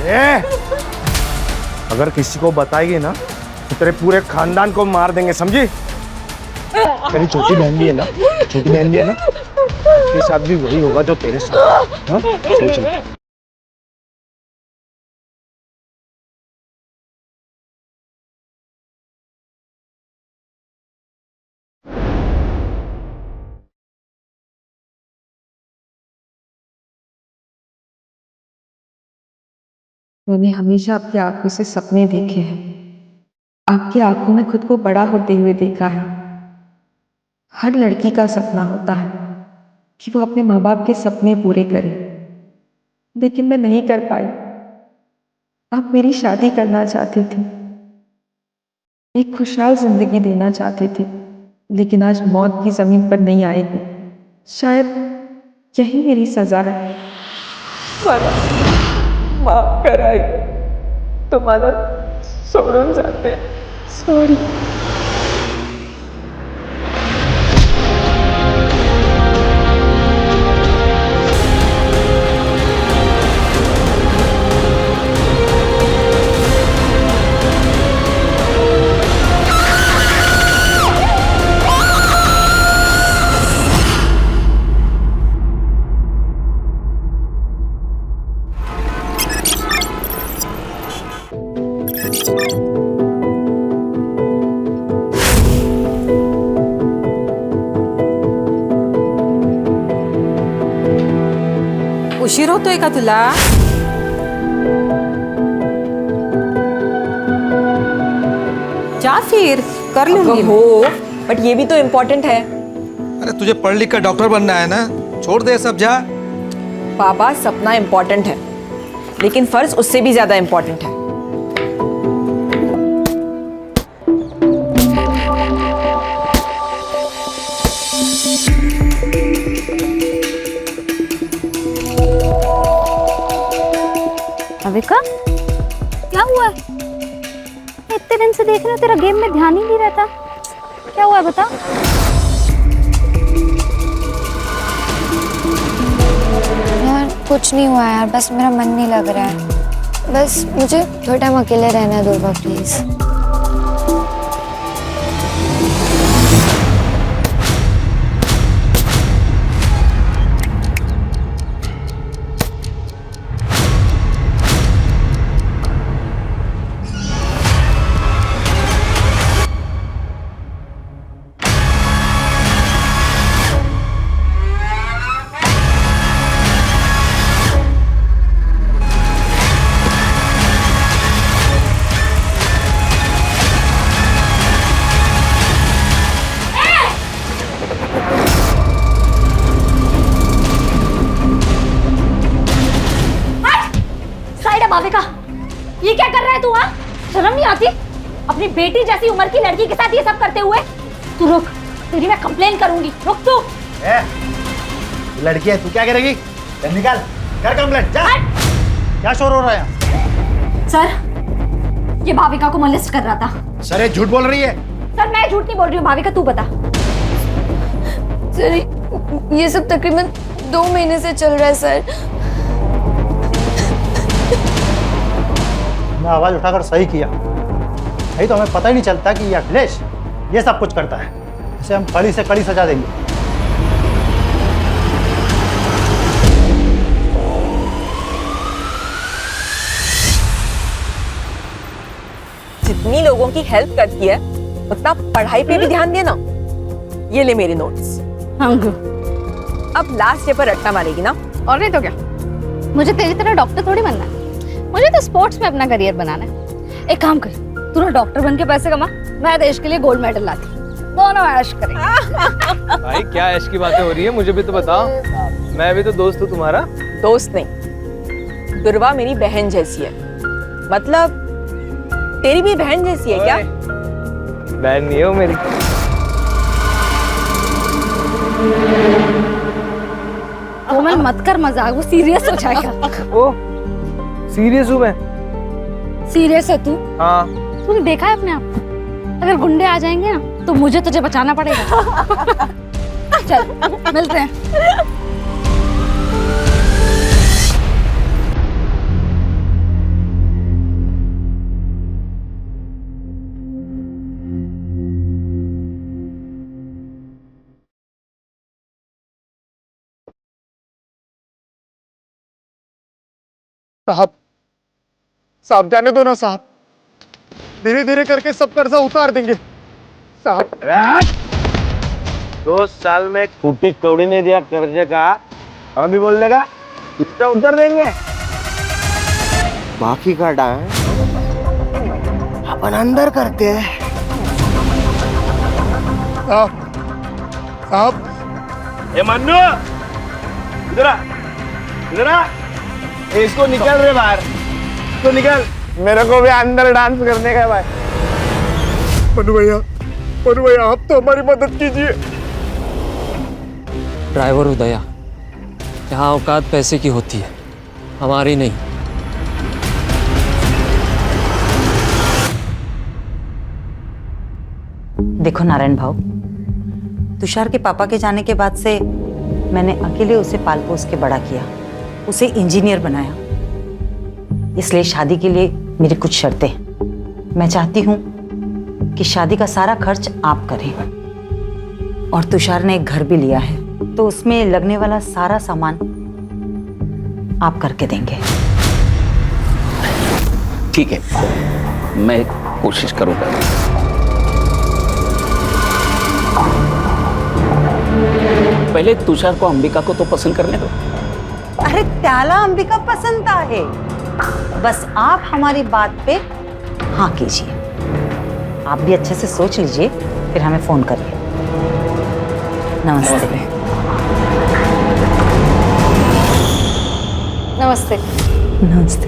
ए, अगर किसी को बताएगी ना तो तेरे पूरे खानदान को मार देंगे, समझी? तेरी छोटी बहन भी है ना, छोटी बहन भी है ना, उसके साथ भी वही होगा जो तेरे साथ। हाँ? सोच ले। मैंने हमेशा आपकी आंखों से सपने देखे हैं। आपकी आंखों में खुद को बड़ा होते हुए देखा है। हर लड़की का सपना होता है कि वो अपने माँ बाप के सपने पूरे करे, लेकिन मैं नहीं कर पाई। आप मेरी शादी करना चाहते थे, एक खुशहाल जिंदगी देना चाहते थे, लेकिन आज मौत की जमीन पर नहीं आएगी। शायद यही मेरी सजा है। माफ कराई तुम्हारा सोडून जाते। सॉरी। उशीर होतोय का तुला? जा फिर कर लूंगी। हो, बट ये भी तो इम्पोर्टेंट है। अरे तुझे पढ़ लिख कर डॉक्टर बनना है ना, छोड़ दे सब, जा। बाबा, सपना इम्पोर्टेंट है, लेकिन फर्ज उससे भी ज्यादा इम्पोर्टेंट है। अविका, क्या हुआ? इतने दिन से देख रहे हो, तेरा गेम में ध्यान ही नहीं रहता। क्या हुआ है बता। यार कुछ नहीं हुआ यार, बस मेरा मन नहीं लग रहा है। बस मुझे थोड़ा टाइम अकेले रहना दो प्लीज। भाविका, ये क्या कर रहा है तू? हाँ, शर्म नहीं आती? अपनी बेटी जैसी उम्र की लड़की के साथ ये सब करते हुए। तू रुक, तेरी मैं कंप्लेन करूंगी। रुक तू। लड़की है, तू क्या करेगी? निकाल, कर कंप्लेंट, जा। क्या शोर हो रहा है? सर, ये भाविका को मोलेस्ट कर रहा था। सर, ये झूठ बोल रही है। सर, मैं झूठ नहीं बोल रही हूँ। भाविका, तू बता। सर, ये सब तकरीबन 2 महीने से चल रहा है सर। मैं आवाज उठाकर सही किया, नहीं तो हमें पता ही नहीं चलता कि ये अखिलेश ये सब कुछ करता है। इसे हम कड़ी से कड़ी सजा देंगे। जितनी लोगों की हेल्प करती है, उतना पढ़ाई पे भी ध्यान देना। ये ले मेरे नोट्स। अब लास्ट डे पर रट्टा मारेगी ना? और नहीं तो क्या। मुझे तेरी तरह डॉक्टर थोड़ी बनना है, मुझे तो स्पोर्ट्स में अपना करियर बनाना है। एक काम कर, तू ना डॉक्टर बन के पैसे कमा, मैं देश के लिए गोल्ड मेडल लाती, दोनों ऐश करेंगे। भाई क्या ऐश की बातें हो रही है, मुझे भी तो बताओ। मैं भी तो दोस्त हूँ तुम्हारा। दोस्त नहीं, दुर्वा मेरी बहन जैसी है। मतलब तेरी भी बहन जैसी है क्या? बहन नहीं हो मेरी। कोमल मत कर मजाक, वो सीरियस हो जाएगा। ओ सीरियस हूँ मैं। सीरियस है तू? हाँ। तूने देखा है अपने आप को? अगर गुंडे आ जाएंगे ना तो मुझे तुझे बचाना पड़ेगा। चल मिलते हैं। साहब साहब जाने दो ना साहब, धीरे धीरे करके सब कर्जा उतार देंगे साहब। 2 साल में फूटी कौड़ी नहीं दिया कर्जे का, अभी बोल देगा कितना उतर देंगे। बाकी का डांस अपन अंदर करते हैं। साहब साहब ये मन्नू इधर आ, इधर आ। इसको निकल रे बाहर, इसको निकल। मेरे को भी अंदर डांस करने का है भाई। मनु भैया आप तो हमारी मदद कीजिए। ड्राइवर उदया, यहाँ औकात पैसे की होती है, हमारी नहीं। देखो नारायण भाऊ, तुषार के पापा के जाने के बाद से मैंने अकेले उसे पाल पोस के बड़ा किया, उसे इंजीनियर बनाया। इसलिए शादी के लिए मेरी कुछ शर्तें हैं। मैं चाहती हूँ कि शादी का सारा खर्च आप करें, और तुषार ने एक घर भी लिया है, तो उसमें लगने वाला सारा सामान आप करके देंगे। ठीक है, मैं कोशिश करूंगा। पहले तुषार को अंबिका को तो पसंद करने दो। अरे त्याला अंबिका पसंद आहे, बस आप हमारी बात पे हाँ कीजिए। आप भी अच्छे से सोच लीजिए, फिर हमें फोन करिए। नमस्ते। नमस्ते। नमस्ते।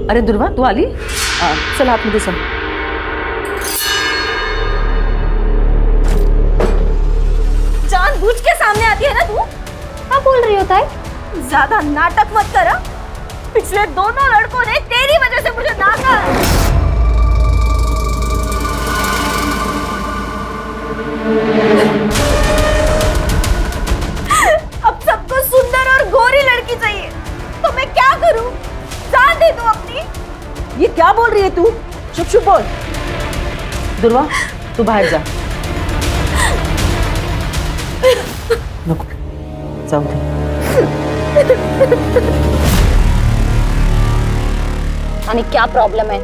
अरे दुर्वा तू आली, चल हाथ में सब। जानबूझ के सामने आती है ना तू? क्या बोल रही हो ताई? ज्यादा नाटक मत कर। पिछले दोनों लड़कों ने तेरी वजह से मुझे नाका। अब सबको सुंदर और गोरी लड़की चाहिए, तो मैं क्या करूं? जान दे तू अपनी। ये क्या बोल रही है तू? चुप चुप बोल। दुर्वा तू बाहर जा। रुको, जाओ दे। यानी क्या प्रॉब्लम है?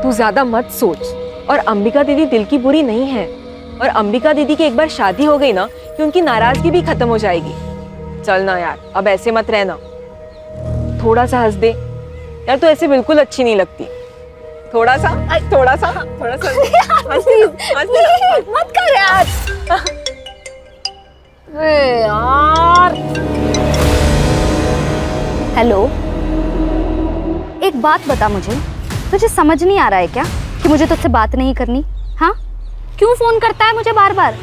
तू ज्यादा मत सोच, और अंबिका दीदी दिल की बुरी नहीं है, और अंबिका दीदी की एक बार शादी हो गई ना कि उनकी नाराजगी भी खत्म हो जाएगी। चल ना यार, अब ऐसे मत रहना, थोड़ा सा हंस दे यार, तू ऐसे बिल्कुल अच्छी नहीं लगती। थोड़ा सा मत कर यार। यार हेलो, एक बात बता मुझे, तुझे समझ नहीं आ रहा है क्या कि मुझे तुझसे बात नहीं करनी? हाँ, क्यों फोन करता है मुझे बार बार?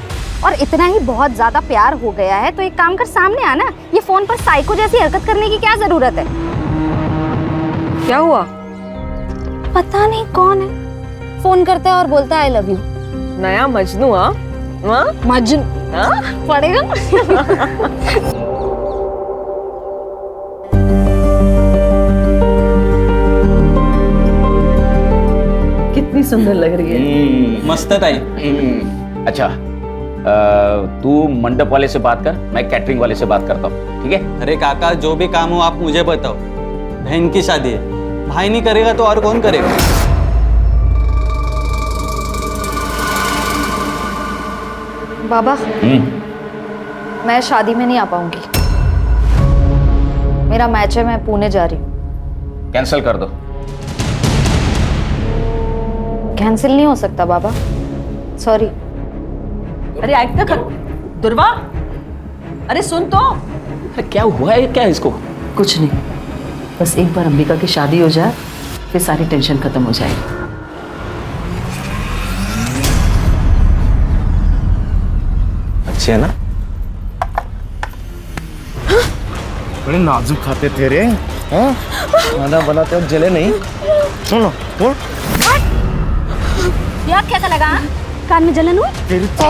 और इतना ही बहुत ज्यादा प्यार हो गया है तो एक काम कर, सामने आना। ये फोन पर साइको जैसी हरकत करने की क्या जरूरत है? क्या हुआ? पता नहीं कौन है, फोन करता है और बोलता है आई लव यू। नया मजनू? मजनू पड़ेगा। कितनी सुंदर लग रही है। मस्त है ताई। अच्छा, तू मंडप वाले से बात कर, मैं कैटरिंग वाले से बात करता हूँ, ठीक है? अरे काका, जो भी काम हो आप मुझे बताओ। बहन की शादी है, भाई नहीं करेगा तो और कौन करेगा? बाबा, मैं शादी में नहीं आ पाऊंगी। मेरा मैच है, मैं पुणे जा रही हूँ। कैंसिल कर दो। कैंसिल नहीं हो सकता बाबा, सॉरी। अरे ऐक तो कर दुर्वा, अरे सुन तो। अरे क्या हुआ है, क्या है इसको? कुछ नहीं, बस एक बार अंबिका की शादी हो जाए, फिर सारी टेंशन खत्म हो जाएगी। अच्छे है ना? बड़े नाजुक खाते थे रे, खाना बनाते वक्त जले नहीं। सुनो बोल। यार कैसा लगा? कान में जलन हुई? तेरी तो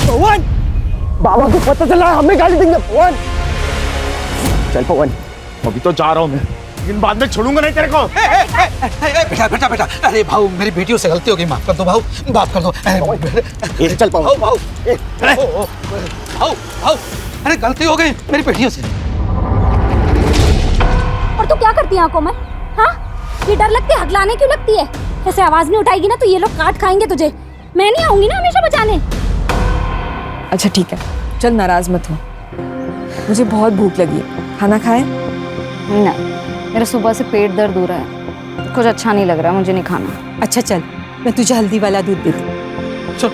पवन, बाबा को पता चला हमें गाली देंगे। पवन चल पवन, अभी तो जा रहा हूँ मैं, लेकिन बाद में छोड़ूंगा नहीं तेरे को। बेटा, अरे भाऊ, मेरी बेटियों से गलती हो गई, माफ कर दो भाऊ, माफ कर दो। चल पवन। भाऊ अरे गलती हो गई मेरी बेटियों से। और तू क्या करती है आंखों में? हाँ, ये डर लगती है, हकलाने क्यों लगती है? ऐसे आवाज नहीं उठाएगी ना तो ये लोग काट खाएंगे तुझे। मैं नहीं आऊंगी ना हमेशा बचाने। अच्छा ठीक है, चल नाराज मत हो, मुझे बहुत भूख लगी है, खाना खाए? नहीं, मेरा सुबह से पेट दर्द हो रहा है, कुछ अच्छा नहीं लग रहा, मुझे नहीं खाना। अच्छा चल, मैं तुझे हल्दी वाला दूध देती हूँ। चल।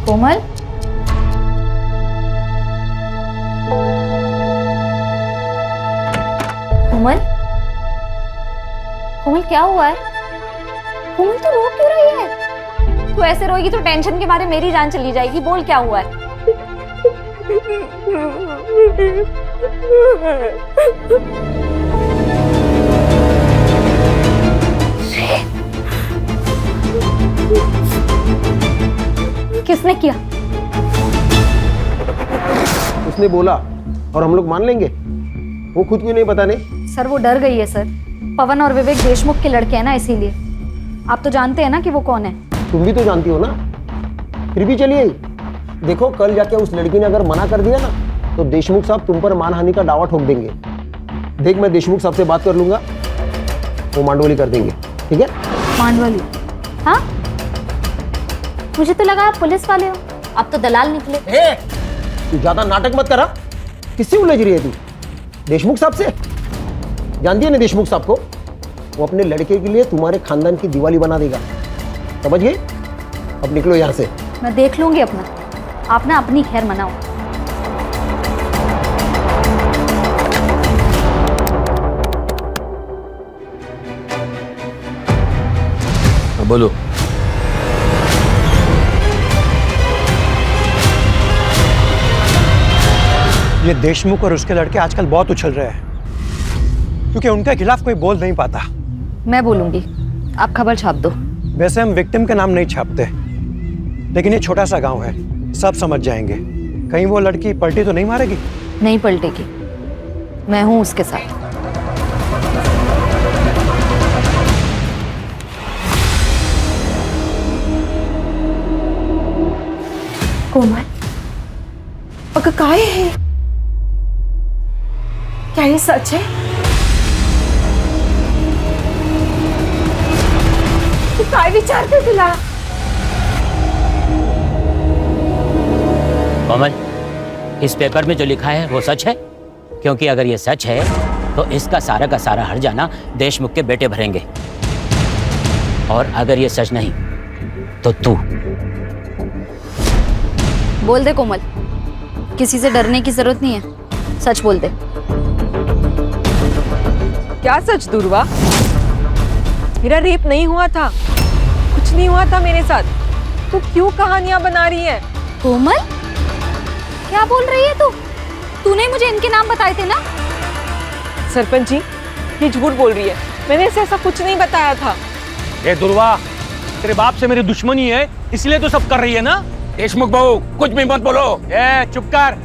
कोमल, कोमल, कोमल क्या हुआ है? कोमल तू रो क्यों रही है? तू ऐसे रोएगी तो टेंशन के मारे मेरी जान चली जाएगी। बोल क्या हुआ है? किसने किया? उसने बोला और हम लोग मान लेंगे? वो खुद क्यों नहीं बताने? सर वो डर गई है सर। पवन और विवेक देशमुख के लड़के हैं ना, इसीलिए। आप तो जानते हैं ना कि वो कौन है। तुम भी तो जानती हो ना, फिर भी चलिए। देखो कल जाके उस लड़की ने अगर मना कर दिया ना तो देशमुख साहब तुम पर मानहानि का दावा ठोक देंगे। देख मैं देशमुख साहब से बात कर लूंगा, वो मांडवली कर देंगे, ठीक है? मांडवली? हाँ, मुझे तो लगा आप पुलिस वाले हो, आप तो दलाल निकले। तू ज्यादा नाटक मत करा। किससे उलझ रही है तू? देशमुख साहब से? जानती है ना देशमुख साहब को? वो अपने लड़के के लिए तुम्हारे खानदान की दिवाली बना देगा, समझ गए? अब निकलो यहाँ से। मैं देख लूंगी अपना, आप ना अपनी खैर मनाओ। बोलो। ये देशमुख और उसके लड़के आजकल बहुत उछल रहे हैं क्योंकि उनके खिलाफ कोई बोल नहीं पाता। मैं बोलूंगी, आप खबर छाप दो। वैसे हम विक्टिम के नाम नहीं छापते, लेकिन ये छोटा सा गांव है, सब समझ जाएंगे। कहीं वो लड़की पलटी तो नहीं मारेगी? नहीं पलटेगी, मैं हूं उसके साथ। कोमल, अगं काय है? क्या ये सच है? तू काय विचारते तुला? कोमल, इस पेपर में जो लिखा है वो सच है? क्योंकि अगर ये सच है तो इसका सारा का सारा हर्जाना देशमुख के बेटे भरेंगे, और अगर ये सच नहीं तो तू। बोल दे कोमल, किसी से डरने की जरूरत नहीं है, सच बोल दे। क्या सच दुर्वा? मेरा रेप नहीं हुआ था, कुछ नहीं हुआ था मेरे साथ। तू क्यों कहानियां बना रही है? कोमल, क्या बोल रही है तू? तूने मुझे इनके नाम बताए थे ना? सरपंच जी, ये झूठ बोल रही है, मैंने इसे ऐसा कुछ नहीं बताया था। ए दुर्वा, तेरे बाप से मेरी दुश्मनी है, इसलिए तो सब कर रही है ना? देशमुख बहू, कुछ भी मत बोलो। ए चुप कर,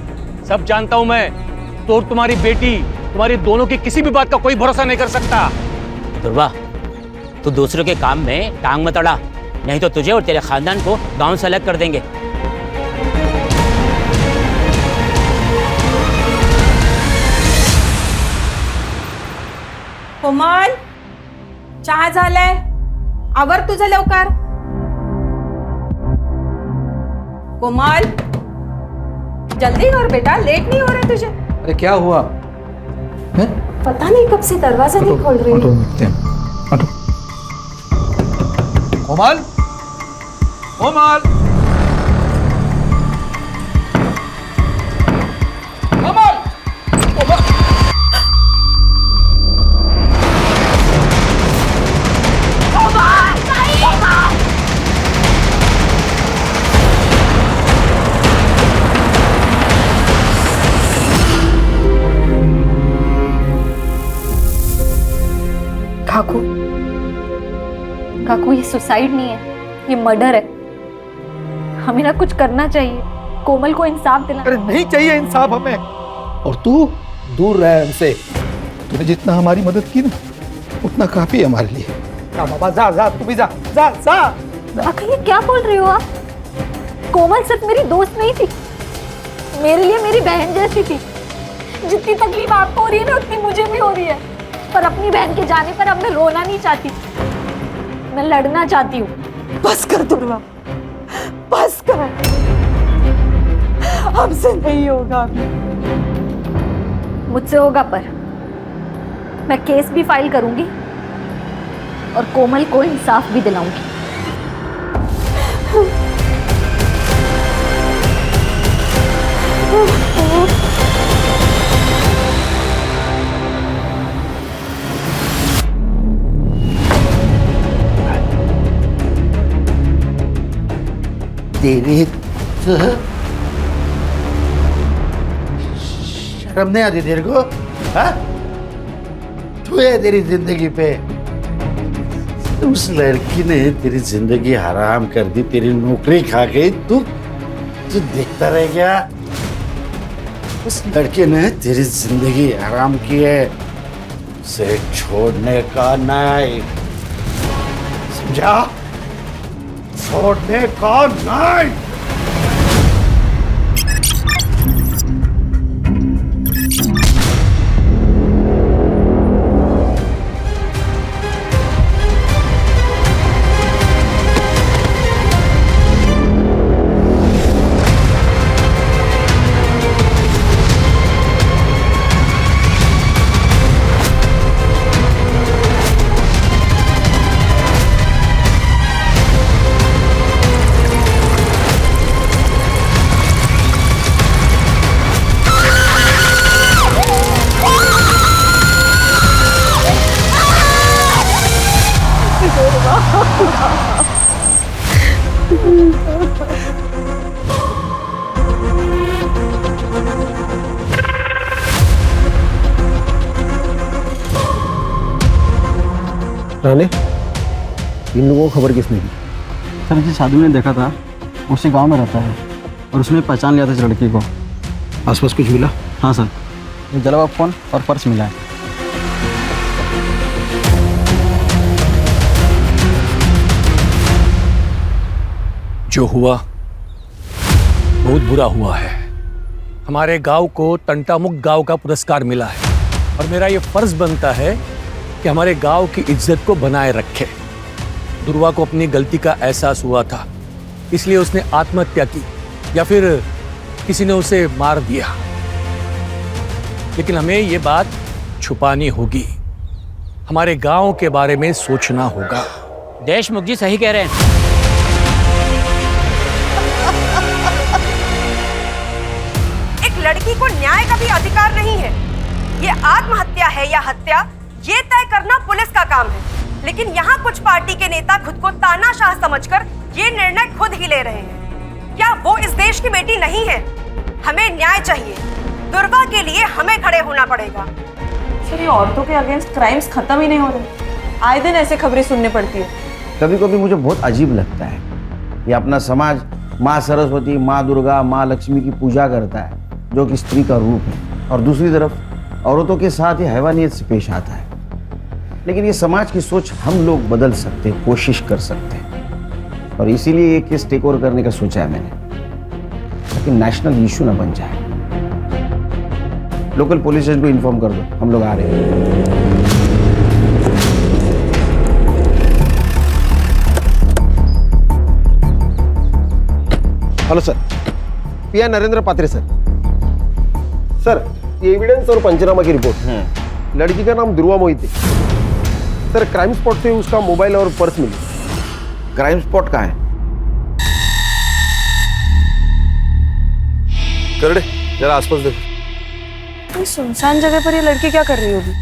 सब जानता हूं मैं। तो तुम्हारी बेटी, तुम्हारी दोनों की किसी भी बात का कोई भरोसा नहीं कर सकता। दुर्वा, तू दूसरों के काम में टांग मत अड़ा, नहीं तो तुझे और तेरे खानदान को गांव से अलग कर देंगे। कोमल, चहा झालाय, आवर तुझं लवकर। कोमल, जल्दी कर बेटा, लेट नहीं हो रहा तुझे? अरे क्या हुआ? हैं? पता नहीं कब से दरवाजा नहीं खोल रही। कोमल, कोमल, कोमल, कोमल। सुसाइड नहीं है, ये मर्डर है। हमें ना कुछ करना चाहिए, कोमल को इंसाफ दिला। अरे नहीं चाहिए इंसाफ हमें, और तू दूर रह हमसे। तूने जितना हमारी मदद की ना उतना काफी है हमारे लिए। जा बाबा, जा जा, तू भी जा जा जा। आखिर ये क्या बोल रही हो आप? कोमल सिर्फ मेरी दोस्त नहीं थी, मेरे लिए मेरी बहन जैसी थी। जितनी तकलीफ आपको हो रही है ना उतनी मुझे भी हो रही है, पर अपनी बहन के जाने पर अब मैं रोना नहीं चाहती, मैं लड़ना चाहती हूँ। बस कर दुर्वा, बस कर, हमसे नहीं होगा। मुझसे होगा, पर मैं केस भी फाइल करूंगी और कोमल को इंसाफ भी दिलाऊंगी। तेरी शर्म नहीं आती तेरे को? हाँ? तू है तेरी जिंदगी पे, उस लड़की ने तेरी जिंदगी हराम कर दी, तेरी नौकरी खा गई। तू देखता रह गया? उस लड़के ने तेरी जिंदगी हराम की है, उसे छोड़ने का नहीं, समझा? छोड़ने का नहीं। राणे, इन लोगों को खबर किसने दी? सर जी साधु ने देखा था, उसी गांव में रहता है और उसने पहचान लिया था इस लड़की को। आसपास कुछ मिला? हाँ सर, एक जला हुआ फोन और पर्स मिला है। जो हुआ बहुत बुरा हुआ है। हमारे गांव को तंटामुक्त गांव का पुरस्कार मिला है और मेरा ये फर्ज बनता है कि हमारे गांव की इज्जत को बनाए रखे। दुर्वा को अपनी गलती का एहसास हुआ था, इसलिए उसने आत्महत्या की या फिर किसी ने उसे मार दिया, लेकिन हमें ये बात छुपानी होगी। हमारे गांव के बारे में सोचना होगा। देशमुख जी सही कह रहे हैं। एक लड़की को न्याय का भी अधिकार नहीं है। ये आत्महत्या है या हत्या, ये तय करना पुलिस का काम है, लेकिन यहाँ कुछ पार्टी के नेता खुद को तानाशाह समझकर ये निर्णय खुद ही ले रहे हैं। क्या वो इस देश की बेटी नहीं है? हमें न्याय चाहिए, दुर्वा के लिए हमें खड़े होना पड़ेगा। सर, ये औरतों के अगेंस्ट क्राइम्स खत्म ही नहीं हो रहे, आए दिन ऐसे खबरें सुनने पड़ती है। कभी कभी मुझे बहुत अजीब लगता है, ये अपना समाज माँ सरस्वती, माँ दुर्गा, माँ लक्ष्मी की पूजा करता है, जो कि स्त्री का रूप है, और दूसरी तरफ औरतों के साथ ये हैवानियत से पेश आता है। लेकिन ये समाज की सोच हम लोग बदल सकते हैं, कोशिश कर सकते हैं, और इसीलिए ये केस टेक ओवर करने का सोचा है मैंने, ताकि नेशनल इशू ना बन जाए। लोकल पुलिस स्टेशन को इन्फॉर्म कर दो, हम लोग आ रहे हैं। हेलो सर, पीआई नरेंद्र पात्रे सर। सर, ये एविडेंस और पंचनामा की रिपोर्ट। लड़की का नाम दुर्वा मोहिते। सर, क्राइम स्पॉट से उसका मोबाइल और पर्स मिले। क्राइम स्पॉट कहाँ है? करड़े, जरा आसपास देखो। सुनसान जगह पर ये लड़की क्या कर रही होगी?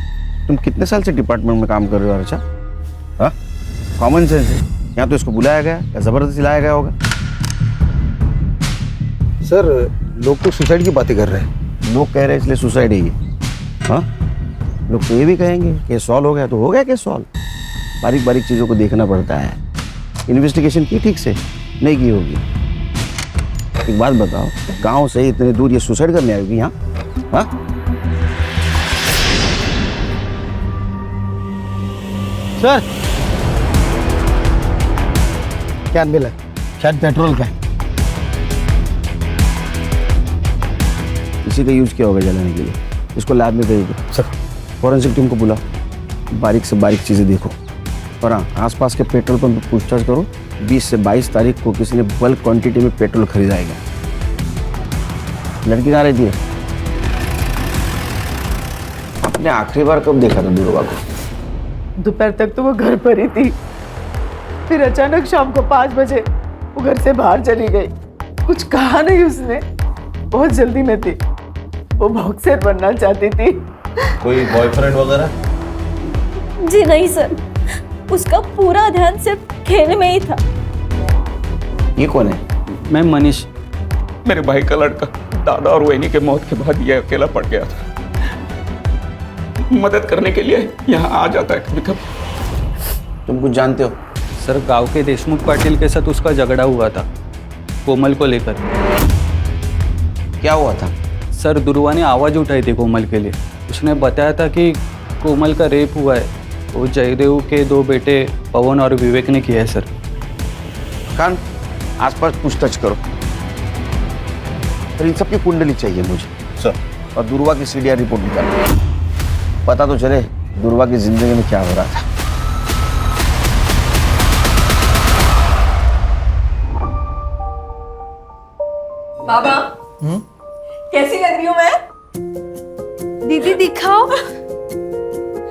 तुम कितने साल से डिपार्टमेंट में काम कर रहे हो अर्चा? हाँ, कॉमन सेंस है। यहाँ तो इसको बुलाया गया या जबरदस्ती लाया गया होगा? सर, लोग तो सुसाइड की बातें कर रहे हैं। लोग कह रहे हैं इसलिए सुसाइड है ये? हाँ, लोग तो ये भी कहेंगे कि सॉल्व हो गया, तो हो गया कि सॉल्व। बारीक बारीक चीज़ों को देखना पड़ता है। इन्वेस्टिगेशन की ठीक से? नहीं की होगी। एक बात बताओ, गांव से इतने दूर ये सुसाइड करने आएगी यहाँ? हाँ? सर, क्या मिला? शायद पेट्रोल का। इसी का यूज किया होगा जलाने के लिए। इसको लैब में भेज दो। सर, फॉरेंसिक टीम को बुलाओ, बारीक से बारीक चीज़ें देखो। और हाँ, आसपास के पेट्रोल पंप पर पूछताछ करो। 20 से 22 तारीख को किसी ने बल्क क्वांटिटी में पेट्रोल खरीदाएगा। लड़की कहाँ रहती है? आपने आखिरी बार कब देखा था दुर्वा को? दोपहर तक तो वो घर पर ही थी, फिर अचानक शाम को 5 बजे वो घर से बाहर चली गई। कुछ कहा नहीं उसने, बहुत जल्दी में थी। वो बॉक्सर बनना चाहती थी। कोई बॉयफ्रेंड वगैरह? जी नहीं सर, उसका पूरा ध्यान सिर्फ खेल में ही था। ये कौन है? मैं मनीष। मेरे भाई का लड़का। दादा और वहीनी के मौत के बाद ये अकेला पड़ गया था। मदद करने के लिए यहाँ आ जाता है कभी कभी। तुम कुछ जानते हो? सर, गांव के देशमुख पाटिल के साथ उसका झगड़ा हुआ था, कोमल को लेकर। क्या हुआ था? सर, दुर्वा ने आवाज़ उठाई थी कोमल के लिए। उसने बताया था कि कोमल का रेप हुआ है। वो जयदेव के 2 बेटे पवन और विवेक ने किया है सर। कान आसपास पूछताछ करो। पर इन सबकी कुंडली चाहिए मुझे सर, और दुर्वा की सीडीआर रिपोर्ट निकालो। पता तो चले दुर्वा की जिंदगी में क्या हो रहा था। बाबा, कैसी लग रही हूँ मैं? दीदी दिखाओ।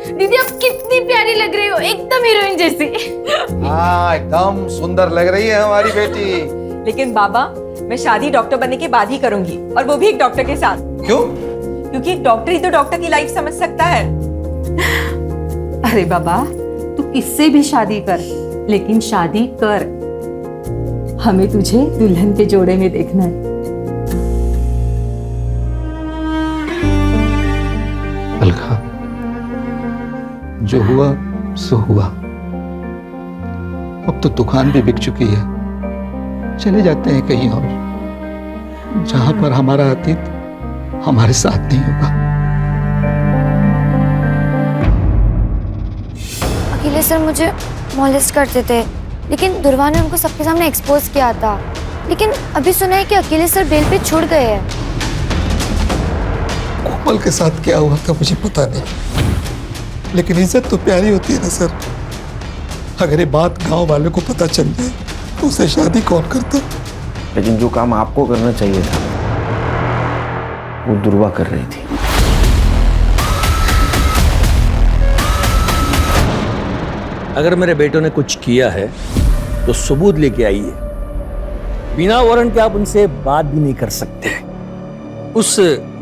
दीदी आप कितनी प्यारी लग रही हो, एकदम हीरोइन जैसी। हाँ, एकदम सुंदर लग रही है हमारी बेटी। लेकिन बाबा, मैं शादी डॉक्टर बनने के बाद ही करूंगी, और वो भी एक डॉक्टर के साथ। क्यों? क्योंकि एक डॉक्टर ही तो डॉक्टर की लाइफ समझ सकता है। अरे बाबा, तू किससे भी शादी कर, लेकिन शादी कर। हमें तुझे दुल्हन के जोड़े में देखना है। अलका, जो हुआ सो हुआ। अब तो दुकान भी बिक चुकी है। चले जाते हैं कहीं और, जहां पर हमारा अतीत हमारे साथ नहीं होगा। अखिलेश सर मुझे मॉलेस्ट करते थे, लेकिन दुर्वा ने उनको सबके सामने एक्सपोज किया था। लेकिन अभी सुना है कि अखिलेश सर बेल पे छूट गए हैं। कोमल के साथ क्या हुआ था मुझे पता नहीं, लेकिन इज्जत तो प्यारी होती है ना सर। अगर ये बात गांव वालों को पता चल जाए तो उसे शादी कौन करता? लेकिन जो काम आपको करना चाहिए था वो दुर्वा कर रही थी। अगर मेरे बेटों ने कुछ किया है तो सबूत लेके आइए। बिना वारंट के आप उनसे बात भी नहीं कर सकते। उस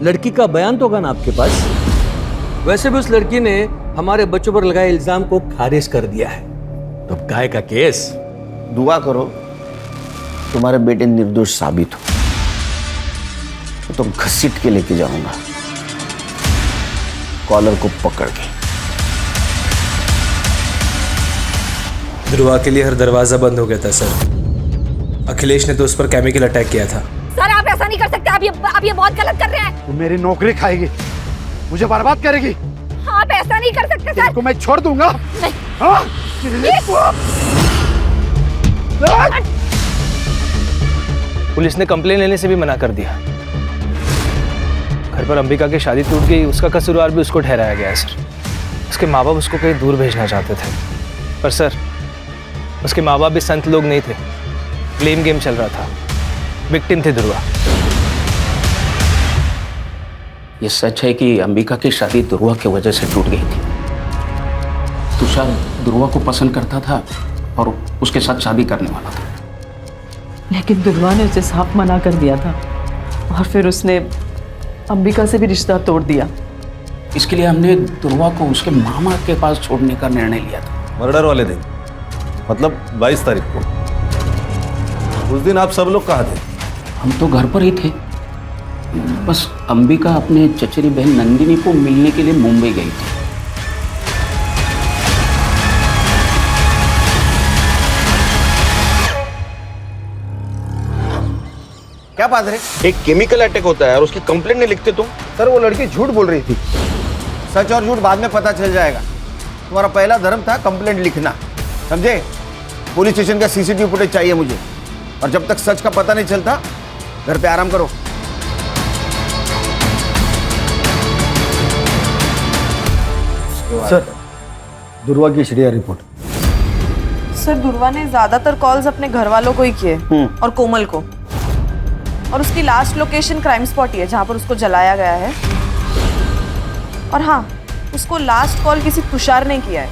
लड़की का बयान तो होगा ना आपके पास? वैसे भी उस लड़की ने हमारे बच्चों पर लगाए इल्जाम को खारिज कर दिया है। तो काय का केस? दुआ करो तुम्हारे बेटे निर्दोष साबित हो, तो घसीट के लेके जाऊंगा कॉलर को पकड़ के। ध्रुवा के लिए हर दरवाजा बंद हो गया था सर। अखिलेश ने तो उस पर केमिकल अटैक किया था। सर आप ऐसा नहीं कर सकते, आप ये बहुत गलत कर रहे हैं। तू मेरी नौकरी खाएगी, मुझे बर्बाद करेगी। आप ऐसा नहीं कर सकते सर। इसको मैं छोड़ दूंगा। नहीं। हाँ? पुलिस ने कंप्लेन लेने से भी मना कर दिया। घर पर अंबिका की शादी टूट गई, उसका कसूरवार भी उसको ठहराया गया है सर। उसके माँ बाप उसको कहीं दूर भेजना चाहते थे, पर सर उसके माँ बाप भी संत लोग नहीं थे। ब्लेम गेम चल रहा था। विक्टिम थे ध्रुवा। ये सच है कि अंबिका की शादी ध्रुवा की वजह से टूट गई थी। तुषार ध्रुवा को पसंद करता था और उसके साथ शादी करने वाला था, लेकिन ध्रुवा ने उसे साफ मना कर दिया था, और फिर उसने अंबिका से भी रिश्ता तोड़ दिया। इसके लिए हमने ध्रुवा को उसके मामा के पास छोड़ने का निर्णय लिया था। मर्डर वाले दिन, मतलब 22 तारीख को। उस दिन आप सब लोग कहाँ थे? हम तो घर पर ही थे। बस अंबिका अपने चचेरी बहन नंदिनी को मिलने के लिए मुंबई गई थी। क्या बात है? एक केमिकल अटैक होता है और उसकी कंप्लेंट नहीं लिखते तुम? सर वो लड़की झूठ बोल रही थी। सच और झूठ बाद में पता चल जाएगा। तुम्हारा पहला धर्म था कंप्लेंट लिखना, समझे? पुलिस स्टेशन का सीसीटीवी फुटेज चाहिए मुझे, और जब तक सच का पता नहीं चलता घर पे आराम करो। सर, दुर्वा की एचडीआर रिपोर्ट। सर दुर्वा ने ज्यादातर कॉल्स अपने घर वालों को ही किए और कोमल को, और उसकी लास्ट लोकेशन क्राइम स्पॉट ही है जहां पर उसको जलाया गया है। और हाँ, उसको लास्ट कॉल किसी तुषार ने किया है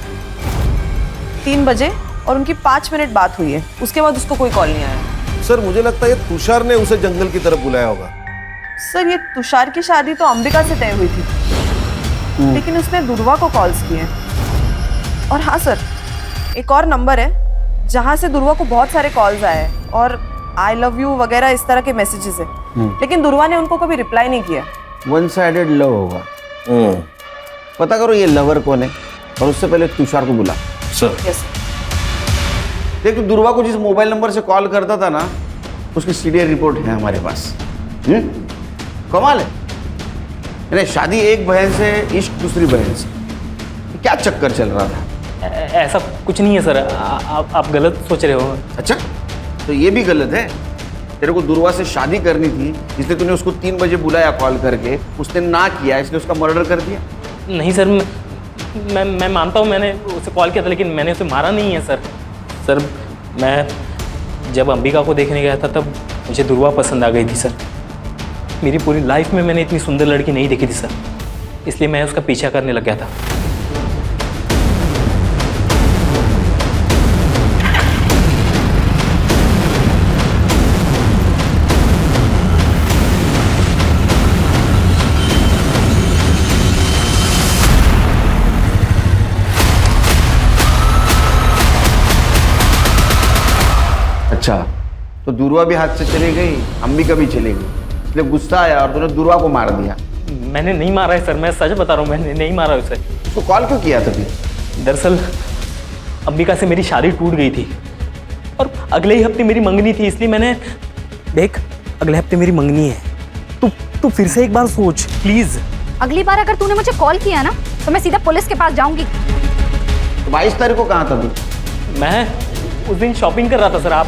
3 बजे, और उनकी 5 मिनट बात हुई है। उसके बाद उसको कोई कॉल नहीं आया। सर मुझे लगता है ये तुषार ने उसे जंगल की तरफ बुलाया होगा। सर ये तुषार की शादी तो अंबिका से तय हुई थी, लेकिन उसने दुर्वा को कॉल्स किए। और हाँ सर, एक और नंबर है जहां से दुर्वा को बहुत सारे कॉल्स आए और आई लव यू वगैरह इस तरह के मैसेजेस है, लेकिन दुर्वा ने उनको कभी रिप्लाई नहीं किया। वन साइडेड लव होगा। पता करो ये लवर कौन है, और उससे पहले तुषार को बुला। Sir yes. देख, तो दुर्वा को जिस मोबाइल नंबर से कॉल करता था ना, उसकी सीडीआर रिपोर्ट है हमारे पास। कमाल है। यानी शादी एक बहन से, इश्क दूसरी बहन से, क्या चक्कर चल रहा था? ऐसा कुछ नहीं है सर, आप गलत सोच रहे हो। अच्छा, तो ये भी गलत है। तेरे को दुर्वा से शादी करनी थी, इसलिए तूने उसको 3 बजे बुलाया कॉल करके, उसने ना किया इसलिए उसका मर्डर कर दिया। नहीं सर, मैं मानता हूँ मैंने उसे कॉल किया था, लेकिन मैंने उसे मारा नहीं है सर। सर मैं जब अंबिका को देखने गया था तब मुझे दुर्वा पसंद आ गई थी सर। मेरी पूरी लाइफ में मैंने इतनी सुंदर लड़की नहीं देखी थी सर, इसलिए मैं उसका पीछा करने लग गया था। अच्छा, तो दुर्वा भी हाथ से चली गई, अंबिका भी चली गई, इसलिए गुस्सा आया और तूने दुर्वा को मार दिया। मैंने नहीं मारा है सर, मैं सच बता रहा हूँ, मैंने नहीं मारा उसे। तो कॉल क्यों किया था फिर? दरअसल अंबिका से मेरी शादी टूट गई थी और अगले ही हफ्ते मेरी मंगनी थी, इसलिए मैंने देख अगले हफ्ते मेरी मंगनी है, तू फिर से एक बार सोच प्लीज। अगली बार अगर तूने मुझे कॉल किया ना तो मैं सीधा पुलिस के पास जाऊंगी। तो 22 तारीख को कहाँ था तू? मैं उस दिन शॉपिंग कर रहा था सर, आप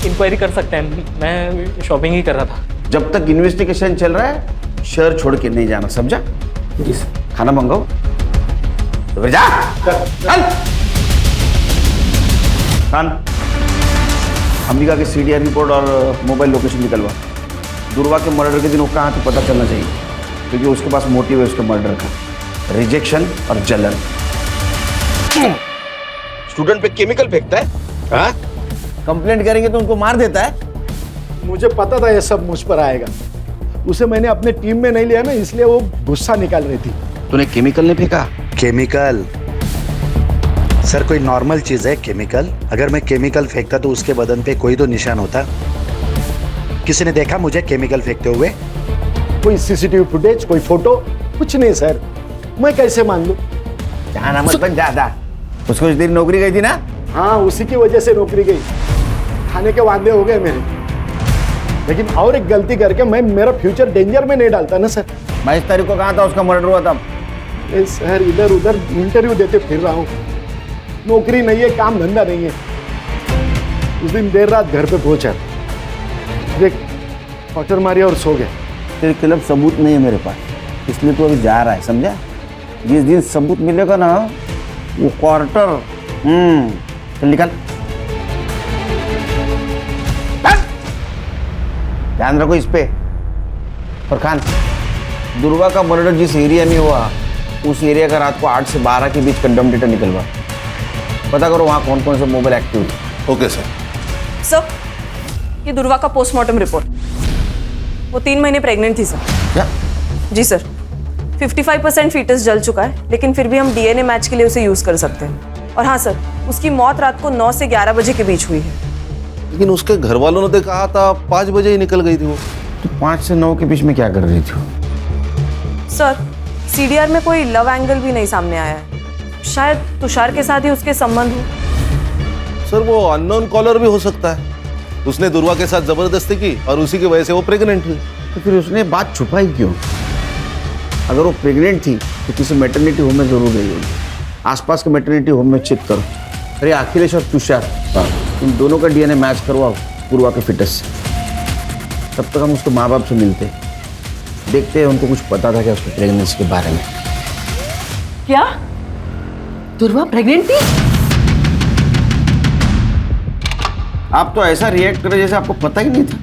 इंक्वायरी कर सकते हैं, मैं शॉपिंग ही कर रहा था। जब तक इन्वेस्टिगेशन चल रहा है शहर छोड़ के नहीं जाना, समझा? जी सर। खाना मंगाओ तो फिर जा। चल अंबिका की सीडीआर रिपोर्ट और मोबाइल लोकेशन निकलवा। दुर्वा के मर्डर के दिन वो कहाँ थे पता चलना चाहिए, क्योंकि उसके पास मोटिव है उसके मर्डर का, रिजेक्शन और जलन। स्टूडेंट पे केमिकल फेंकता है। हाँ? कंप्लेंट करेंगे तो उनको मार देता है। मुझे पता था ये सब मुझ पर आएगा। उसे मैंने अपने टीम में नहीं लिया ना, इसलिए वो गुस्सा निकाल रही थी। तूने केमिकल नहीं फेंका? केमिकल सर कोई नॉर्मल चीज है केमिकल? अगर मैं केमिकल फेंकता तो उसके बदन पे कोई तो निशान होता। किसी ने देखा मुझे केमिकल फेंकते हुए? कोई सीसीटीवी फुटेज, कोई फोटो, कुछ नहीं सर। मैं कैसे मान लूं? जाना मत बन ज्यादा। उसको इस दिन नौकरी गई थी ना? हाँ, उसी की वजह से नौकरी गई। खाने के वादे हो गए मेरे, लेकिन और एक गलती करके मैं मेरा फ्यूचर डेंजर में नहीं डालता ना सर। 22 तारीख को कहाँ था उसका मर्डर हुआ था? सर इधर उधर इंटरव्यू देते फिर रहा हूँ, नौकरी नहीं है, काम धंधा नहीं है। उस दिन देर रात घर पे पहुंचा, देख क्वार्टर मारी और सो गया। तेरे खिलाफ सबूत नहीं है मेरे पास, इसलिए तू अभी जा रहा है, समझा? जिस दिन सबूत मिलेगा ना वो क्वार्टर चल निकल। ध्यान रखो इस पे। और खान, दुर्वा का मर्डर जिस एरिया में हुआ उस एरिया का रात को 8 से 12 के बीच कंडम डेटा निकलवा। पता करो वहाँ कौन कौन से मोबाइल एक्टिव है। Okay sir. सर ये दुर्वा का पोस्टमार्टम रिपोर्ट, वो 3 महीने प्रेग्नेंट थी सर। क्या? जी सर, 55% फीटस जल चुका है, लेकिन फिर भी हम डीएनए मैच के लिए उसे यूज कर सकते हैं। और हाँ सर, उसकी मौत रात को 9 से 11 बजे के बीच हुई है। लेकिन उसके घर वालों ने तो कहा था 5 बजे ही निकल गई थी वो। तो 5 से 9 के बीच में क्या कर रही थी? सर सीडीआर में कोई लव एंगल भी नहीं सामने आया है, शायद तुषार के साथ ही उसके संबंध हो। सर वो अननोन कॉलर भी हो सकता है, उसने दुर्वा के साथ जबरदस्ती की और उसी की वजह से वो प्रेग्नेंट हुई। तो फिर उसने बात छुपाई क्यों? अगर वो प्रेग्नेंट थी तो किसी मैटरनिटी होम में जरूर गई होगी। आसपास के मैटरनिटी होम में चेक करो। अरे अखिलेश और तुषार, इन दोनों का डीएनए मैच करवाओ पूर्वा के फिटनेस से। तब तक हम उसके माँ बाप से मिलते हैं, देखते हैं उनको कुछ पता था क्या उसकी प्रेगनेंसी के बारे में। क्या दुर्वा प्रेग्नेंट थी? आप तो ऐसा रिएक्ट करे जैसे आपको पता ही नहीं था।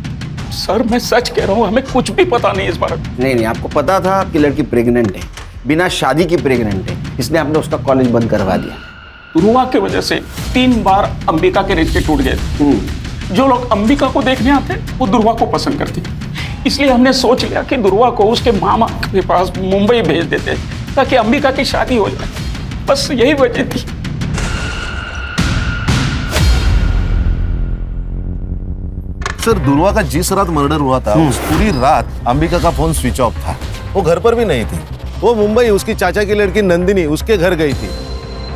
सर मैं सच कह रहा हूँ, हमें कुछ भी पता नहीं इस बारे में। नहीं, आपको पता था कि लड़की प्रेग्नेंट है, बिना शादी की प्रेग्नेंट है, इसलिए आपने उसका कॉलेज बंद करवा दिया। दुर्वा की वजह से 3 बार अंबिका के रिश्ते टूट गए। जो लोग अंबिका को देखने आते वो दुर्वा को पसंद करते, इसलिए हमने सोच लिया कि दुर्वा को उसके मामा के पास मुंबई भेज देते ताकि अंबिका की शादी हो जाए। बस यही वजह थी। सर दुर्वा का जिस रात मर्डर हुआ था उस पूरी रात अंबिका का फोन स्विच ऑफ था, वो घर पर भी नहीं थी। वो मुंबई उसकी चाचा की लड़की नंदिनी उसके घर गई थी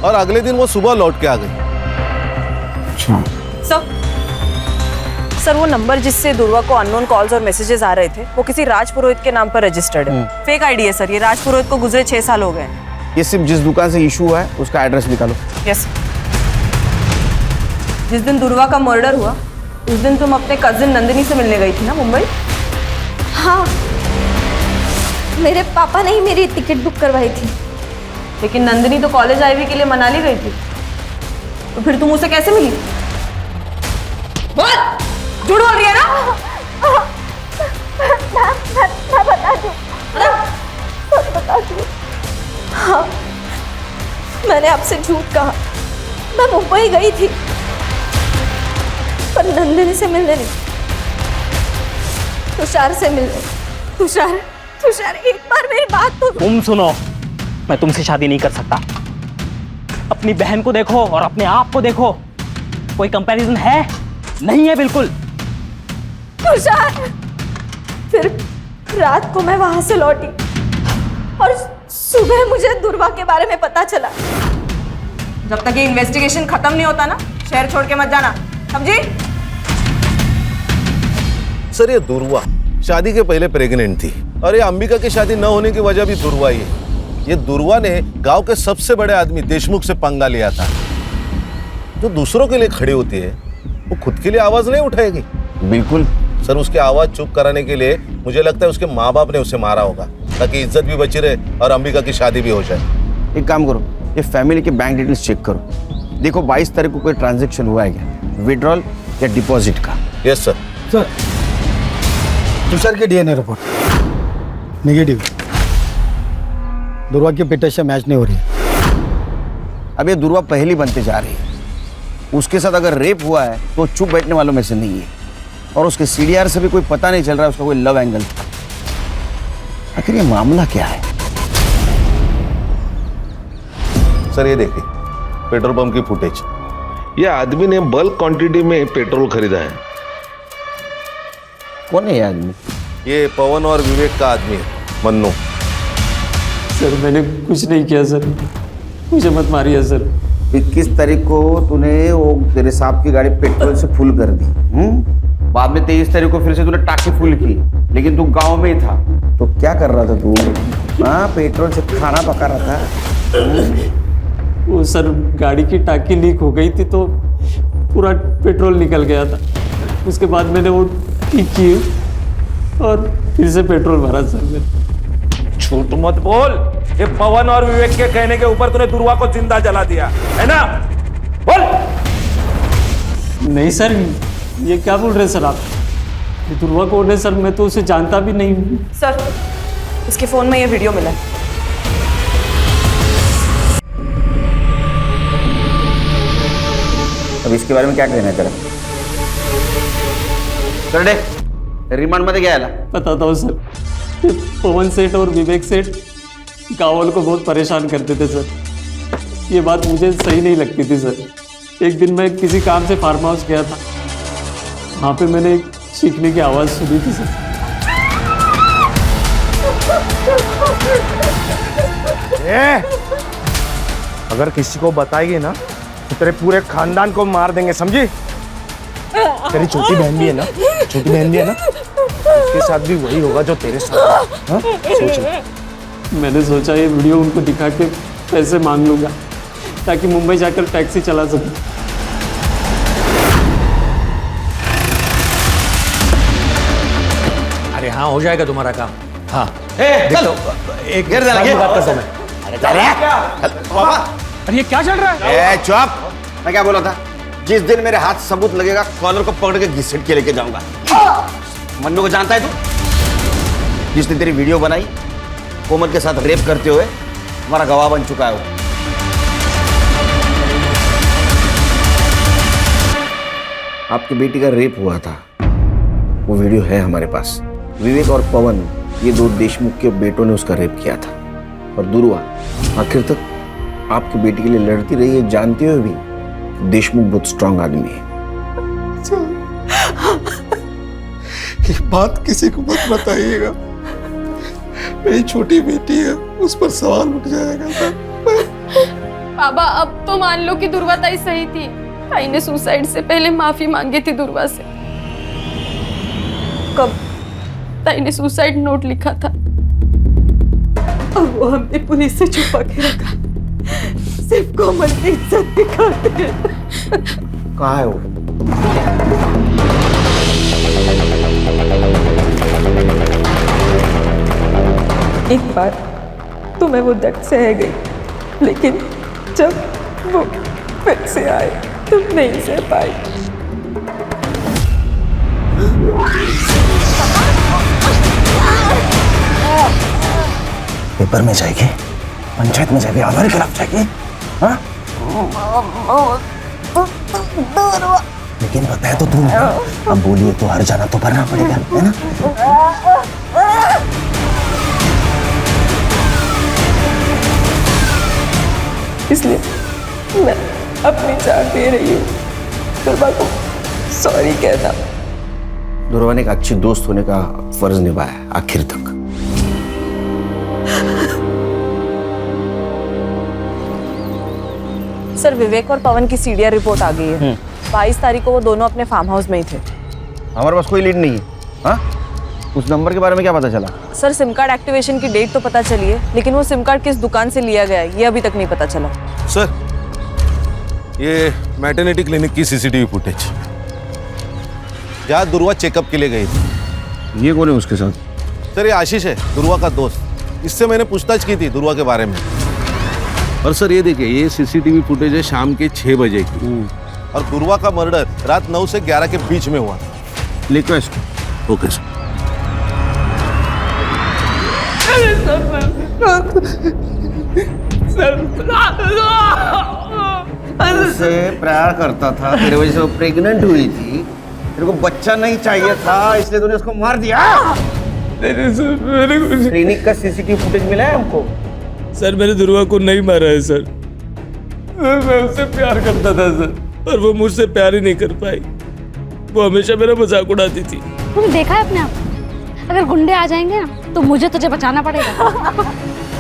और अगले दिन वो सुबह लौट के आ गई। सर वो नंबर जिससे दुर्वा को अननोन कॉल्स और मैसेजेस आ रहे थे वो किसी राज पुरोहित के नाम पर रजिस्टर्ड है। फेक आईडी है सर, ये राज पुरोहित को गुजरे 6 साल हो गए। ये सिर्फ जिस दुकान से इशू हुआ है उसका एड्रेस निकालो। यस। जिस दिन दुर्वा का मर्डर हुआ उस दिन तुम अपने कजिन नंदिनी से मिलने गई थी ना मुंबई? हाँ, मेरे पापा ने ही मेरी टिकट बुक करवाई थी। लेकिन नंदिनी तो कॉलेज आईवी के लिए मनाली गई थी, तो फिर तुम उसे कैसे मिली? बोल, झूठ बोल रही है ना? मैं बता दूं, बता दूं। हाँ, मैंने आपसे झूठ कहा। मैं मुंबई गई थी पर नंदिनी से मिलने नहीं, तुषार से मिलने। तुषार एक बार मेरी बात तो तुम सुनो, मैं तुमसे शादी नहीं कर सकता। अपनी बहन को देखो और अपने आप को देखो, कोई कंपैरिजन है? नहीं है बिल्कुल। तुषार, फिर रात को मैं वहां से लौटी और सुबह मुझे दुर्वा के बारे में पता चला। जब तक ये इन्वेस्टिगेशन खत्म नहीं होता ना, शहर छोड़ के मत जाना, समझी? सर ये दुर्वा शादी के पहले प्रेग्नेंट थी और ये अंबिका की शादी न होने की वजह भी दुर्वा ही है। ये दुर्वा ने गांव के सबसे बड़े आदमी देशमुख से पंगा लिया था। जो दूसरों के लिए खड़ी होती है वो खुद के लिए आवाज नहीं उठाएगी। बिल्कुल सर, उसकी आवाज चुप कराने के लिए मुझे लगता है उसके माँ बाप ने उसे मारा होगा ताकि इज्जत भी बची रहे और अंबिका की शादी भी हो जाए। एक काम करो, ये फैमिली के बैंक डिटेल्स चेक करो, देखो 22 तारीख को कोई ट्रांजैक्शन हुआ है क्या, विड्रॉल या डिपॉजिट का। Yes sir. सर तुषार की डीएनए रिपोर्ट नेगेटिव, दुर्वा की पिटाई से मैच नहीं हो रही है। अब ये दुर्वा पहली बनते जा रही है। उसके साथ अगर रेप हुआ है तो चुप बैठने वालों में से नहीं है, और उसके सीडीआर से भी कोई पता नहीं चल रहा है उसका कोई लव एंगल था। आखिर ये मामला क्या है? सर ये देखिए पेट्रोल पंप की फुटेज। ये आदमी ने बल्क क्वांटिटी में पेट्रोल खरीदा है। कौन है ये आदमी? ये पवन और विवेक का आदमी है, मन्नू। सर मैंने कुछ नहीं किया सर, मुझे मत मारिए सर। 21 तारीख को तूने वो तेरे साहब की गाड़ी पेट्रोल से फुल कर दी, बाद में 23 तारीख को फिर से तूने टाकी फुल की, लेकिन तू गांव में ही था। तो क्या कर रहा था तू? हाँ, पेट्रोल से खाना पका रहा था। वो सर गाड़ी की टाकी लीक हो गई थी तो पूरा पेट्रोल निकल गया था। उसके बाद मैंने वो ठीक की और फिर से पेट्रोल भरा सर मैंने। झूठ मत बोल, ये पवन और विवेक के कहने के ऊपर तूने दुर्वा को जिंदा जला दिया है ना? बोल। नहीं सर, ये क्या बोल रहे हैं सर आप? ये दुर्वा कौन है सर? मैं तो उसे जानता भी नहीं हूँ। सर इसके फोन में ये वीडियो मिला है। अब इसके बारे में क्या कहना है तेरा? चल दे, रिमांड मध्ये घ्यायला। बताता हूँ सर, ये पवन सेठ और विवेक सेठ गाँव वालों को बहुत परेशान करते थे सर। ये बात मुझे सही नहीं लगती थी सर। एक दिन मैं किसी काम से फार्म हाउस गया था, वहाँ पे मैंने एक चीखने की आवाज़ सुनी थी सर। अगर किसी को बताएगी ना तो तेरे पूरे खानदान को मार देंगे, समझी? तेरी छोटी बहन भी है ना, छोटी बहन भी है ना, उसके साथ भी वही होगा जो तेरे साथ। हाँ? सोच। मैंने सोचा ये वीडियो उनको दिखा के पैसे मांग लूंगा ताकि मुंबई जाकर टैक्सी चला सकूं। अरे हाँ, हो जाएगा तुम्हारा काम। हाँ चल एक गिर दे लगे। बात करता हूं मैं। अरे ये क्या चल रहा है? चुप। मैं क्या बोला था? जिस दिन मेरे हाथ सबूत लगेगा, कॉलर को पकड़ के घसीट के लेके जाऊंगा। मन्नू को जानता है तू? जिसने तेरी वीडियो बनाई कोमल के साथ रेप करते हुए, हमारा गवाह बन चुका है वो। आपकी बेटी का रेप हुआ था, वो वीडियो है हमारे पास। विवेक और पवन, ये दो देशमुख के बेटों ने उसका रेप किया था। और दुर्वा आखिर तक आपकी बेटी के लिए लड़ती रही है, जानते हुए भी देशमुख बहुत स्ट्रांग आदमी है। ये बात किसी को मत बताइएगा, मेरी छोटी बेटी है, उस पर सवाल उठ जाएगा। बाबा अब तो मान लो कि दुर्वा ताई सही थी। ताई ने सुसाइड से पहले माफी मांगी थी दुर्वा से। कब ताई ने सुसाइड नोट लिखा था, अब वो हमने पुलिस से छुपा के रखा, सिर्फ कोमल की इज्जत दिखाते। कहाँ है वो? एक बार तो मैं वो दर्द सह गई, लेकिन जब वो फिर से आए तो नहीं सह पाई। पेपर में जाएगी, पंचायत में जाएगी, हमारे खिलाफ जाएगी। हाँ? लेकिन बताया तो तू, अब बोलिए तो हर जाना तो भरना पड़ेगा, है ना? इसलिए मैं अपनी जान दे रही हूँ। दुर्वा को सॉरी कहना। दुर्वा ने एक अच्छी दोस्त होने का फर्ज निभाया आखिर तक। सर विवेक और पवन की सीडीआर रिपोर्ट आ गई है। 22 तारीख को वो दोनों अपने फार्म हाउस में ही थे। हमारे पास कोई लीड नहीं है। हाँ? उस नंबर के बारे में क्या पता चला? सर सिम कार्ड एक्टिवेशन की डेट तो पता चली है, लेकिन वो सिम कार्ड किस दुकान से लिया गया है ये अभी तक नहीं पता चला। सर ये मैटरनिटी क्लिनिक की सीसीटीवी फुटेज, जहाँ दुर्वा चेकअप के लिए गई थी। ये कौन है उसके साथ? सर ये आशीष है, दुर्वा का दोस्त। इससे मैंने पूछताछ की थी दुर्वा के बारे में। और सर ये देखिए, ये सीसीटीवी फुटेज है शाम के 6 बजे की, और दुर्वा का मर्डर रात 9 से 11 के बीच में हुआ। लिखो इसको। Okay sir. उससे प्यार करता था, तेरे वजह से वो प्रेग्नेंट हुई थी, तेरे को बच्चा नहीं चाहिए था, इसलिए तूने उसको मार दिया। क्लिनिक का सीसीटीवी फुटेज मिला है हमको। सर मैंने दुर्वा को नहीं मारा है सर, मैं उससे प्यार करता था सर, और वो मुझसे प्यार ही नहीं कर पाई। वो हमेशा मेरा मजाक उड़ाती थी। तुमने देखा है अपने आप, अगर गुंडे आ जाएंगे ना तो मुझे तुझे बचाना पड़ेगा।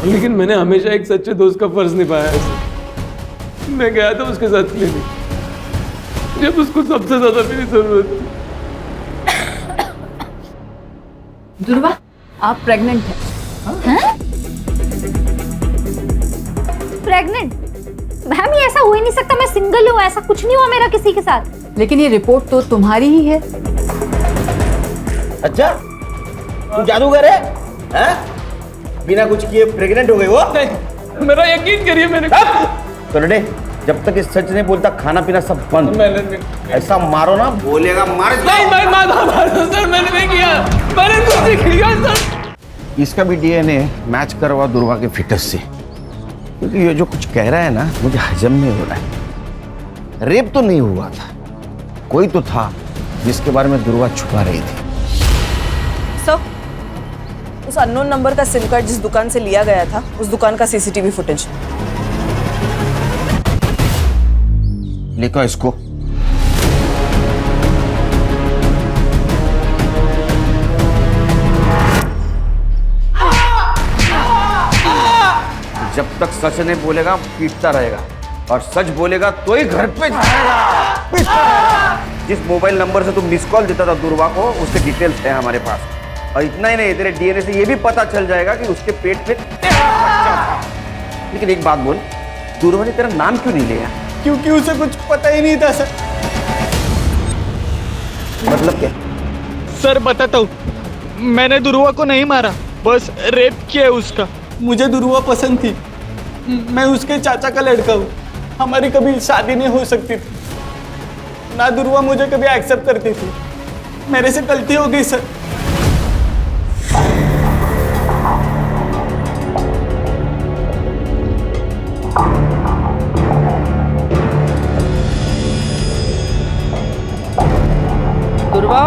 लेकिन मैंने हमेशा एक सच्चे दोस्त का फर्ज निभाया है सर। मैं गया था उसके साथ क्लिनिक जब उसको सबसे ज्यादा मेरी जरूरत थी। दुर्वा आप प्रेग्नेंट हैं? प्रेग्नेंट? मैम ये ऐसा हो ही नहीं सकता, मैं सिंगल हूँ, ऐसा कुछ नहीं हुआ मेरा किसी के साथ। लेकिन ये रिपोर्ट तो तुम्हारी ही है। अच्छा तू जादूगर है? हैं? बिना कुछ किए प्रेग्नेंट हो गई वो? नहीं, मेरा यकीन करिए मैंने। करने जब तक इस सच नहीं बोलता खाना पीना सब बंद। ऐसा मारो ना, बोलेगा मार। नहीं सर, मैंने नहीं किया, मैंने कुछ नहीं किया सर। इसका भी डीएनए मैच करवा दुर्वा के फिटस से, क्योंकि ये जो कुछ कह रहा है ना मुझे हजम नहीं हो रहा है। रेप तो नहीं हुआ था, कोई तो था जिसके बारे में दुर्वा छुपा रही थी। सर उस अननोन नंबर का सिम कार्ड जिस दुकान से लिया गया था, उस दुकान का सीसीटीवी फुटेज। लिखो इसको। जब तक सच नहीं बोलेगा पीटता रहेगा, और सच बोलेगा तो ही घर पे जाएगा। जिस मोबाइल नंबर से तुम मिस कॉल देता था दुर्वा को, उसके डिटेल्स है हमारे पास। और इतना ही नहीं, तेरे डीएनए से ये भी पता चल जाएगा कि उसके पेट में तेरा बच्चा था। लेकिन एक बात बोल, दुर्वा ने तेरा नाम क्यों नहीं लिया? क्योंकि उसे कुछ पता ही नहीं था सर। मतलब क्या? सर बताता हूँ, मैंने दुर्वा को नहीं मारा, बस रेप किया है उसका। मुझे दुर्वा पसंद थी, मैं उसके चाचा का लड़का हूँ। हमारी कभी शादी नहीं हो सकती थी, ना दुर्वा मुझे कभी एक्सेप्ट करती थी। मेरे से गलती हो गई सर। दुर्वा,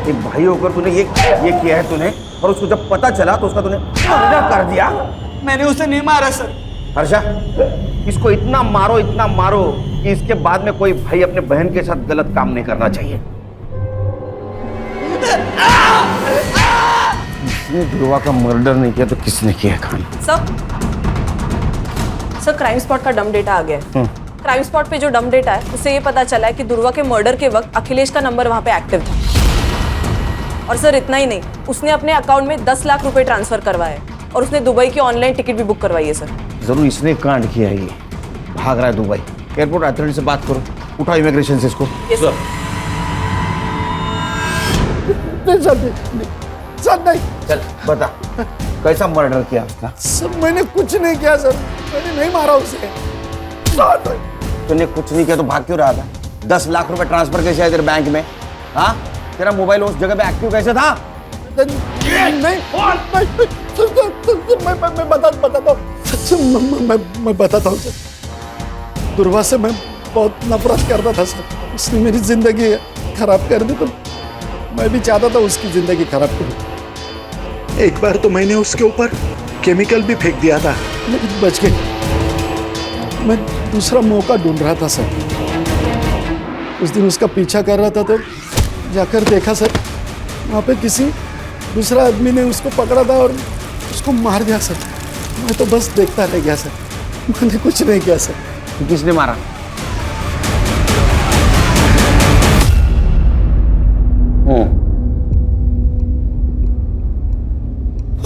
एक भाई होकर तूने ये किया है तूने, और उसको जब पता चला तो उसका तूने मर्डर कर दिया। मैंने उसे नहीं मारा सर। हर्षा, इसको इतना मारो कि इसके बाद में कोई भाई अपने बहन के साथ गलत काम नहीं करना चाहिए। इसने दुर्वा का मर्डर नहीं किया तो किसने किया खान? सर क्राइम स्पॉट का डम डेटा आ गया है। क्राइम स्पॉट पे जो डम डेटा है उससे ये पता चला है कि दुर्वा के मर्डर के वक्त अखिलेश का नंबर वहां पे एक्टिव था। और सर इतना ही नहीं, उसने अपने अकाउंट में 10 लाख रुपए ट्रांसफर करवाए और उसने दुबई की ऑनलाइन टिकट भी बुक करवाई है सर। जरूर इसने कांड किया है, ये भाग रहा है दुबई। एयरपोर्ट अथॉरिटी से बात करो, उठाओ इमिग्रेशन से इसको। Yes sir. नहीं। चल बता, कैसा मर्डर किया उसका? सर मैंने कुछ नहीं किया सर, मैंने नहीं मारा उसे। तूने कुछ नहीं किया तो भाग क्यों रहा था? 10 लाख रुपए ट्रांसफर कैसे आए तेरे बैंक में? हाँ, तेरा मोबाइल उस जगह पे एक्टिव कैसे था? मैं बताता हूँ सर। दुर्वा से मैं बहुत नफरत करता था सर। उसने मेरी जिंदगी खराब कर दी, तो मैं भी चाहता था उसकी जिंदगी खराब करूं। एक बार तो मैंने उसके ऊपर केमिकल भी फेंक दिया था, लेकिन बच गई। मैं दूसरा मौका ढूंढ रहा था सर। उस दिन उसका पीछा कर रहा था तो जाकर देखा सर, वहाँ पे किसी दूसरा आदमी ने उसको पकड़ा था और उसको मार दिया सर। मैं तो बस देखता रह गया सर, मैंने कुछ नहीं किया सर। तो किसने मारा?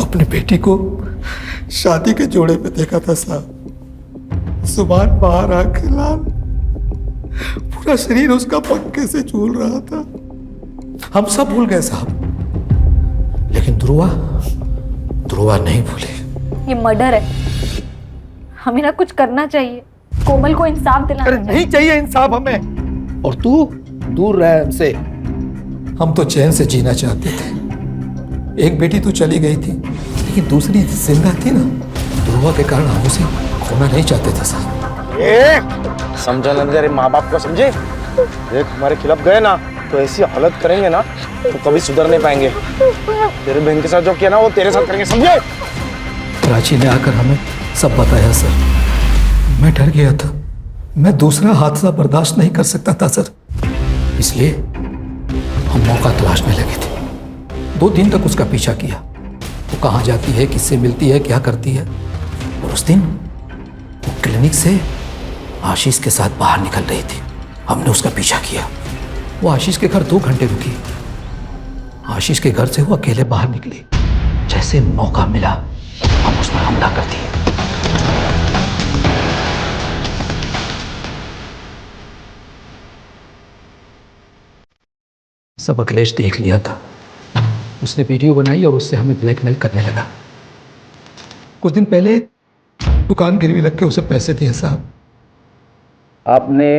अपनी बेटी को शादी के जोड़े पे देखा था साहब। जुबान बाहर आंखें लाल, पूरा शरीर उसका पंखे से झूल रहा था। हम सब भूल गए साहब, लेकिन ध्रुवा नहीं भूले। ये मर्डर है, हमें ना कुछ करना चाहिए। कोमल को इंसाफ दिलाना चाहिए। नहीं चाहिए इंसाफ हमें। और तू दूर रह हमसे। हम तो चैन से जीना चाहते थे। एक बेटी तो चली गई थी, लेकिन दूसरी जिंदा थी ना। ध्रुवा के कारण हम उसे खोना नहीं चाहते थे साहब। समझा ना तेरे माँ बाप को, समझे? देख हमारे खिलाफ गए ना तो ऐसी हालत करेंगे ना तो कभी सुधर नहीं पाएंगे। तेरे बहन के साथ जो किया ना वो तेरे साथ करेंगे, समझे? प्राची ने आकर हमें सब बताया सर। मैं डर गया था, मैं दूसरा हादसा बर्दाश्त नहीं कर सकता था सर। इसलिए हम मौका तलाशने लगे थे। 2 दिन तक उसका पीछा किया, वो कहाँ जाती है, किससे मिलती है, क्या करती है। और उस दिन वो क्लिनिक से आशीष के साथ बाहर निकल रही थी। हमने उसका पीछा किया। वो आशीष के घर 2 घंटे रुकी। आशीष के घर से वो अकेले बाहर निकली। जैसे मौका मिला हम उस पर हमला कर दिए। सब अखिलेश देख लिया था। उसने वीडियो बनाई और उससे हमें ब्लैकमेल करने लगा। कुछ दिन पहले दुकान गिरवी रख के उसे पैसे दिए साहब। आपने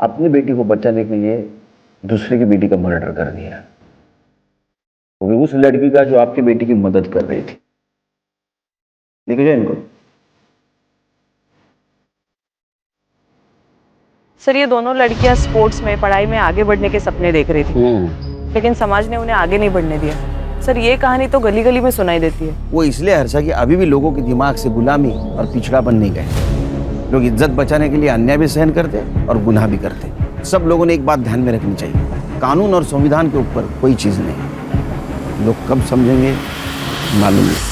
अपनी बेटी को बचाने के लिए दूसरे की बेटी का मर्डर कर दिया, वो भी उस लड़की का जो आपकी बेटी की मदद कर रही थी। देखो जाए इनको। सर ये दोनों लड़कियां स्पोर्ट्स में, पढ़ाई में आगे बढ़ने के सपने देख रही थी, लेकिन समाज ने उन्हें आगे नहीं बढ़ने दिया। सर ये कहानी तो गली गली में सुनाई देती है। वो इसलिए हर्षा कि अभी भी लोगों के दिमाग से गुलामी और पिछड़ापन नहीं गए। लोग इज्जत बचाने के लिए अन्याय भी सहन करते और गुनाह भी करते। सब लोगों ने एक बात ध्यान में रखनी चाहिए, कानून और संविधान के ऊपर कोई चीज़ नहीं। लोग कब समझेंगे मालूम नहीं।